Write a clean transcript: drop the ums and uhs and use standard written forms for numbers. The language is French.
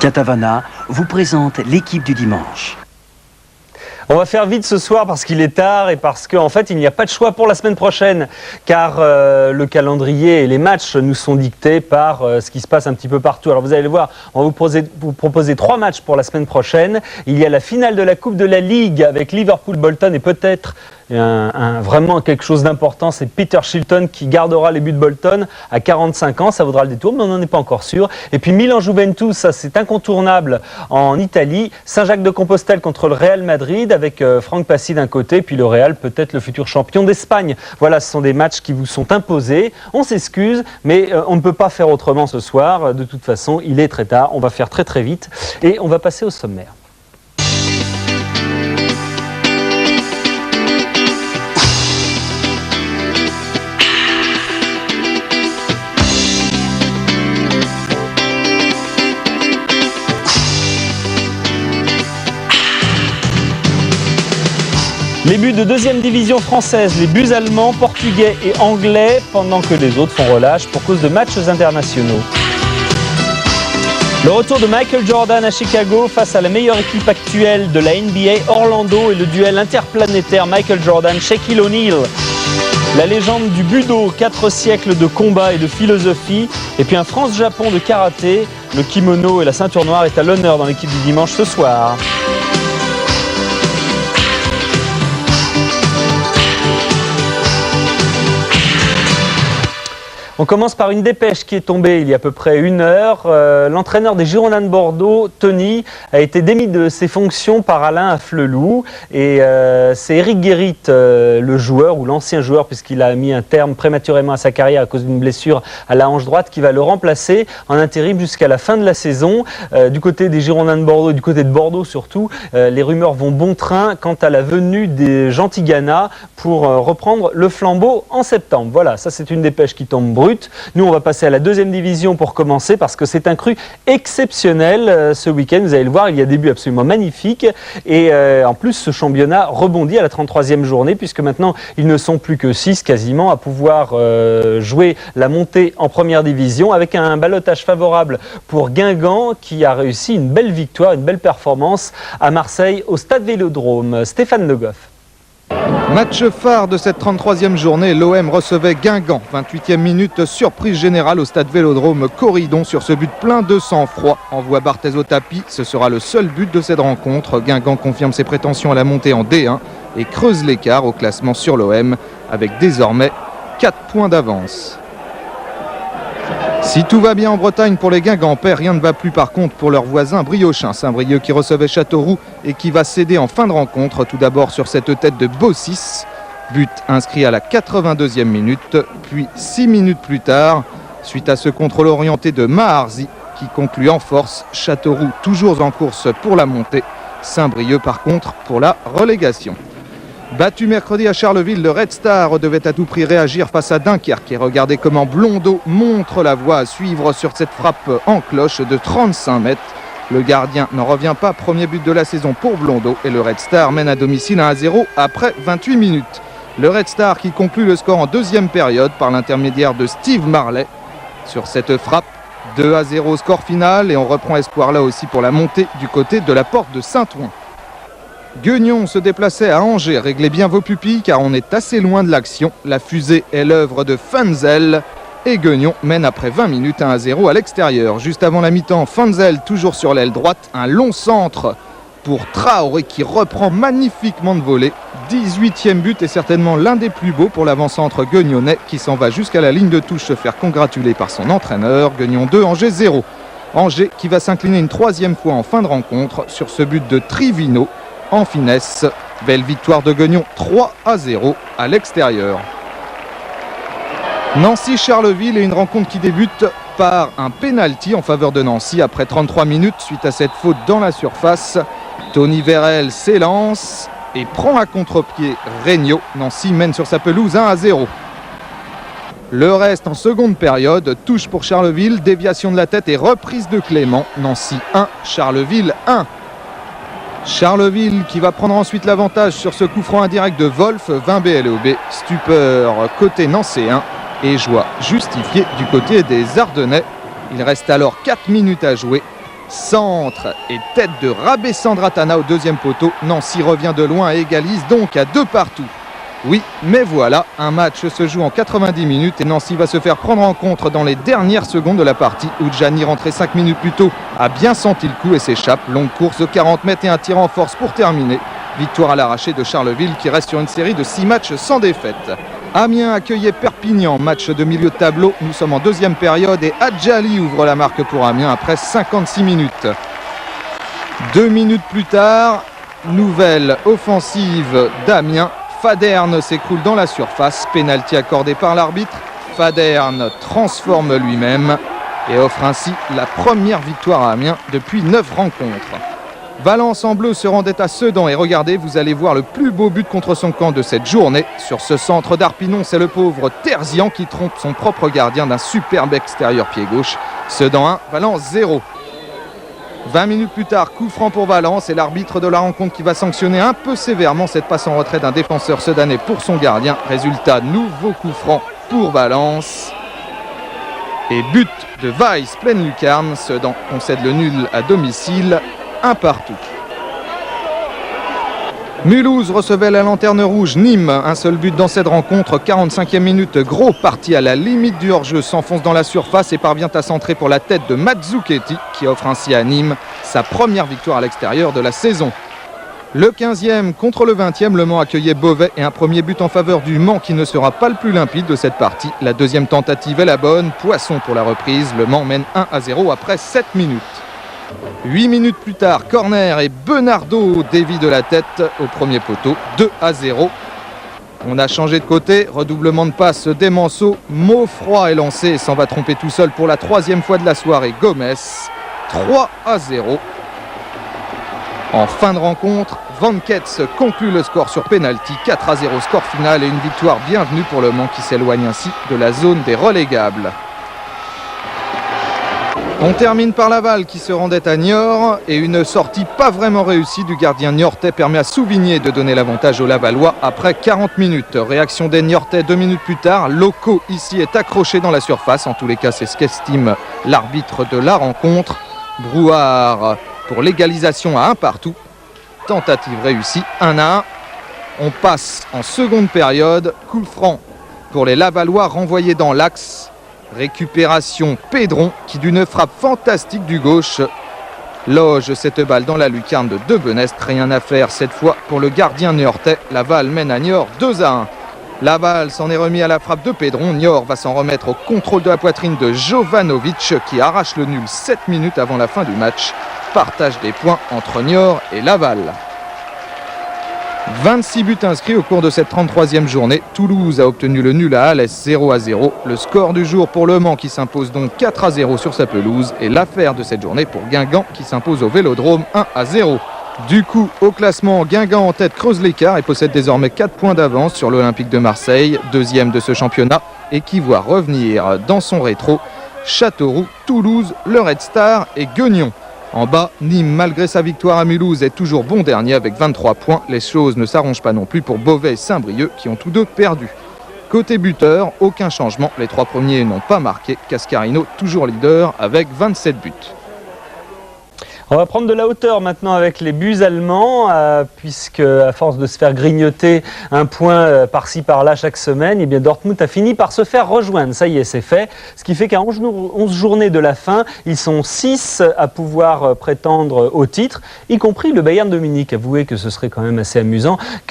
Catavana vous présente l'équipe du dimanche. On va faire vite ce soir parce qu'il est tard et parce qu'en fait il n'y a pas de choix pour la semaine prochaine car le calendrier et les matchs nous sont dictés par ce qui se passe un petit peu partout. Alors vous allez le voir, on va vous proposer 3 matchs pour la semaine prochaine. Il y a la finale de la Coupe de la Ligue avec Liverpool-Bolton et peut-être vraiment quelque chose d'important, c'est Peter Shilton qui gardera les buts de Bolton à 45 ans, ça vaudra le détour, mais on n'en est pas encore sûr. Et puis Milan-Juventus, ça c'est incontournable en Italie. Saint-Jacques-de-Compostelle contre le Real Madrid avec Franck Passy d'un côté, puis le Real peut-être le futur champion d'Espagne. Voilà, ce sont des matchs qui vous sont imposés. On s'excuse, mais on ne peut pas faire autrement ce soir. De toute façon, il est très tard, on va faire très très vite et on va passer au sommaire. Les buts de deuxième division française, les buts allemands, portugais et anglais, pendant que les autres font relâche pour cause de matchs internationaux. Le retour de Michael Jordan à Chicago face à la meilleure équipe actuelle de la NBA, Orlando, et le duel interplanétaire Michael Jordan-Shaquille O'Neal. La légende du budo, 4 siècles de combat et de philosophie, et puis un France-Japon de karaté. Le kimono et la ceinture noire est à l'honneur dans l'équipe du dimanche ce soir. On commence par une dépêche qui est tombée il y a à peu près 1 heure. L'entraîneur des Girondins de Bordeaux, Tony, a été démis de ses fonctions par Alain Afflelou. Et c'est Eric Guérit, le joueur ou l'ancien joueur, puisqu'il a mis un terme prématurément à sa carrière à cause d'une blessure à la hanche droite, qui va le remplacer en intérim jusqu'à la fin de la saison. Du côté des Girondins de Bordeaux, du côté de Bordeaux surtout, les rumeurs vont bon train quant à la venue des Gentilgana pour reprendre le flambeau en septembre. Voilà, ça c'est une dépêche qui tombe brute. Nous, on va passer à la deuxième division pour commencer parce que c'est un cru exceptionnel ce week-end. Vous allez le voir, il y a des buts absolument magnifiques. Et en plus, ce championnat rebondit à la 33e journée puisque maintenant, ils ne sont plus que 6 quasiment à pouvoir jouer la montée en première division avec un ballottage favorable pour Guingamp qui a réussi une belle victoire, une belle performance à Marseille au Stade Vélodrome. Stéphane Le Goff. Match phare de cette 33e journée, l'OM recevait Guingamp. 28e minute, surprise générale au stade Vélodrome. Corridon sur ce but plein de sang-froid envoie Barthez au tapis. Ce sera le seul but de cette rencontre. Guingamp confirme ses prétentions à la montée en D1 et creuse l'écart au classement sur l'OM avec désormais 4 points d'avance. Si tout va bien en Bretagne pour les Guingampais, rien ne va plus par contre pour leurs voisins briochin. Saint-Brieuc qui recevait Châteauroux et qui va céder en fin de rencontre. Tout d'abord sur cette tête de Bossis. But inscrit à la 82e minute, puis 6 minutes plus tard, suite à ce contrôle orienté de Maharzi qui conclut en force. Châteauroux toujours en course pour la montée. Saint-Brieuc par contre pour la relégation. Battu mercredi à Charleville, le Red Star devait à tout prix réagir face à Dunkerque et regardez comment Blondeau montre la voie à suivre sur cette frappe en cloche de 35 mètres. Le gardien n'en revient pas, premier but de la saison pour Blondeau et le Red Star mène à domicile 1-0 après 28 minutes. Le Red Star qui conclut le score en deuxième période par l'intermédiaire de Steve Marley. Sur cette frappe, 2-0 score final et on reprend espoir là aussi pour la montée du côté de la porte de Saint-Ouen. Guignon se déplaçait à Angers, réglez bien vos pupilles car on est assez loin de l'action. La fusée est l'œuvre de Funzel et Guignon mène après 20 minutes 1-0 à l'extérieur. Juste avant la mi-temps, Funzel toujours sur l'aile droite, un long centre pour Traoré qui reprend magnifiquement de volée. 18e but et certainement l'un des plus beaux pour l'avant-centre guignonnais qui s'en va jusqu'à la ligne de touche se faire congratuler par son entraîneur. Guignon 2, Angers 0. Angers qui va s'incliner une 3e fois en fin de rencontre sur ce but de Trivino. En finesse, belle victoire de Guignon 3-0 à l'extérieur. Nancy-Charleville et une rencontre qui débute par un pénalty en faveur de Nancy après 33 minutes suite à cette faute dans la surface. Tony Vérel s'élance et prend à contre-pied Regnault. Nancy mène sur sa pelouse 1-0. Le reste en seconde période, touche pour Charleville, déviation de la tête et reprise de Clément. Nancy 1, Charleville 1. Charleville qui va prendre ensuite l'avantage sur ce coup franc indirect de Wolf, 20 BLOB, stupeur côté nancéen et joie justifiée du côté des Ardennais. Il reste alors 4 minutes à jouer Centre et tête de Rabessandratana au deuxième poteau. Nancy revient de loin et égalise donc à 2 partout. Oui, mais voilà, un match se joue en 90 minutes et Nancy va se faire prendre en compte dans les dernières secondes de la partie où Gianni, rentré 5 minutes plus tôt, a bien senti le coup et s'échappe. Longue course de 40 mètres et un tir en force pour terminer. Victoire à l'arraché de Charleville qui reste sur une série de 6 matchs sans défaite. Amiens accueillait Perpignan, match de milieu de tableau. Nous sommes en deuxième période et Adjali ouvre la marque pour Amiens après 56 minutes. 2 minutes plus tard, nouvelle offensive d'Amiens. Faderne s'écroule dans la surface, pénalty accordé par l'arbitre. Faderne transforme lui-même et offre ainsi la première victoire à Amiens depuis 9 rencontres. Valence en bleu se rendait à Sedan et regardez, vous allez voir le plus beau but contre son camp de cette journée. Sur ce centre d'Arpinon, c'est le pauvre Terzian qui trompe son propre gardien d'un superbe extérieur pied gauche. Sedan 1, Valence 0. 20 minutes plus tard, coup franc pour Valence et l'arbitre de la rencontre qui va sanctionner un peu sévèrement cette passe en retrait d'un défenseur sedanais pour son gardien. Résultat, nouveau coup franc pour Valence. Et but de Weiss, pleine lucarne. Sedan concède le nul à domicile, 1 partout. Mulhouse recevait la lanterne rouge Nîmes, un seul but dans cette rencontre, 45e minute, gros parti à la limite du hors-jeu, s'enfonce dans la surface et parvient à centrer pour la tête de Mazzucchetti qui offre ainsi à Nîmes sa première victoire à l'extérieur de la saison. Le 15e contre le 20e, Le Mans accueillait Beauvais et un premier but en faveur du Mans qui ne sera pas le plus limpide de cette partie. La deuxième tentative est la bonne, Poisson pour la reprise, Le Mans mène 1-0 après 7 minutes. 8 minutes plus tard, corner et Benardo dévie de la tête au premier poteau, 2-0. On a changé de côté, redoublement de passe d'Emanso, Maufroy est lancé et s'en va tromper tout seul pour la 3e fois de la soirée, Gomez, 3-0. En fin de rencontre, Van Ketz conclut le score sur pénalty, 4-0 score final et une victoire bienvenue pour Le Mans qui s'éloigne ainsi de la zone des relégables. On termine par Laval qui se rendait à Niort et une sortie pas vraiment réussie du gardien niortais permet à Souvigné de donner l'avantage aux Lavallois après 40 minutes. Réaction des Niortais 2 minutes plus tard. Loco ici est accroché dans la surface. En tous les cas, c'est ce qu'estime l'arbitre de la rencontre. Brouard pour l'égalisation à 1 partout. Tentative réussie, 1-1. On passe en seconde période. Coup franc pour les Lavallois renvoyés dans l'axe. Récupération Pédron qui d'une frappe fantastique du gauche loge cette balle dans la lucarne de Debenest. Rien à faire cette fois pour le gardien niortais. Laval mène à Niort 2-1. Laval s'en est remis à la frappe de Pédron. Niort va s'en remettre au contrôle de la poitrine de Jovanovic qui arrache le nul 7 minutes avant la fin du match. Partage des points entre Niort et Laval. 26 buts inscrits au cours de cette 33e journée. Toulouse a obtenu le nul à Alès 0-0. Le score du jour pour Le Mans qui s'impose donc 4-0 sur sa pelouse. Et l'affaire de cette journée pour Guingamp qui s'impose au Vélodrome 1-0. Du coup, au classement, Guingamp en tête creuse l'écart et possède désormais 4 points d'avance sur l'Olympique de Marseille, deuxième de ce championnat, et qui voit revenir dans son rétro Châteauroux, Toulouse, le Red Star et Guignon. En bas, Nîmes, malgré sa victoire à Mulhouse, est toujours bon dernier avec 23 points. Les choses ne s'arrangent pas non plus pour Beauvais et Saint-Brieuc qui ont tous deux perdu. Côté buteur, aucun changement. Les 3 premiers n'ont pas marqué. Cascarino, toujours leader avec 27 buts. On va prendre de la hauteur maintenant avec les buts allemands, puisque à force de se faire grignoter un point par-ci par-là chaque semaine, eh bien Dortmund a fini par se faire rejoindre. Ça y est, c'est fait. Ce qui fait qu'à 11 journées de la fin, ils sont 6 à pouvoir prétendre au titre, y compris le Bayern de Munich. Avouez que ce serait quand même assez amusant